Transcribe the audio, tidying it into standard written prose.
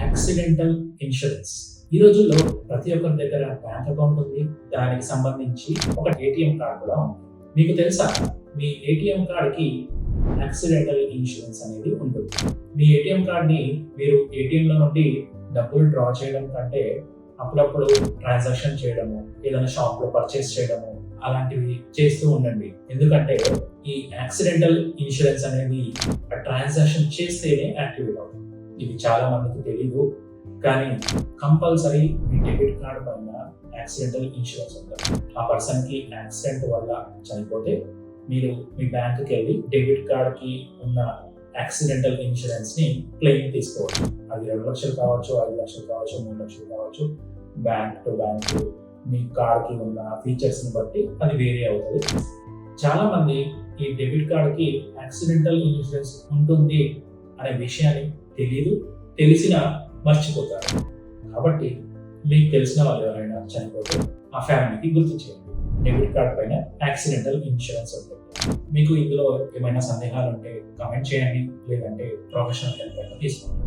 Accidental insurance. ఈ రోజుల్లో ప్రతి ఒక్కరి దగ్గర బ్యాంక్ అకౌంట్ ఉంది. దానికి సంబంధించి ఒక ఏటీఎం కార్డ్ కూడా ఉంది. మీకు తెలుసా, మీ ఏటీఎం కార్డ్కి యాక్సిడెంటల్ ఇన్సూరెన్స్ అనేది ఉంటుంది. మీ ఏటీఎం కార్డ్ని మీరు ఏటీఎంలో నుండి డబ్బులు డ్రా చేయడం కంటే అప్పుడప్పుడు ట్రాన్సాక్షన్ చేయడము, ఏదైనా షాప్లో పర్చేస్ చేయడము అలాంటివి చేస్తూ ఉండండి. ఎందుకంటే ఈ యాక్సిడెంటల్ ఇన్సూరెన్స్ అనేది ఆ ట్రాన్సాక్షన్ చేస్తేనే యాక్టివేట్ అవుతుంది. ఇది చాలా మందికి తెలీదు, కానీ కంపల్సరీ మీ డెబిట్ కార్డ్ పైన యాక్సిడెంటల్ ఇన్సూరెన్స్ ఉంటుంది. ఆ పర్సన్కి యాక్సిడెంట్ వల్ల చనిపోతే మీరు మీ బ్యాంకుకి వెళ్ళి డెబిట్ కార్డ్కి ఉన్న యాక్సిడెంటల్ ఇన్సూరెన్స్ని క్లెయిమ్ తీసుకోవచ్చు. అది 2 లక్షలు కావచ్చు, 5 లక్షలు కావచ్చు, 3 లక్షలు కావచ్చు. బ్యాంక్ టు బ్యాంక్ మీ కార్డ్కి ఉన్న ఫీచర్స్ని బట్టి అది వేరే అవుతుంది. చాలా మంది ఈ డెబిట్ కార్డ్కి యాక్సిడెంటల్ ఇన్సూరెన్స్ ఉంటుంది అనే విషయాన్ని తెలియదు, తెలిసినా మర్చిపోతారు. కాబట్టి మీకు తెలిసిన వాళ్ళు ఎవరైనా చనిపోతే ఆ ఫ్యామిలీకి గుర్తు చేయండి, డెబిట్ కార్డ్ పైన యాక్సిడెంటల్ ఇన్సూరెన్స్ ఉంటుంది. మీకు ఇందులో ఏమైనా సందేహాలు ఉంటే కామెంట్ చేయండి, లేదంటే ప్రొఫెషనల్ హెల్ప్ తీసుకోండి.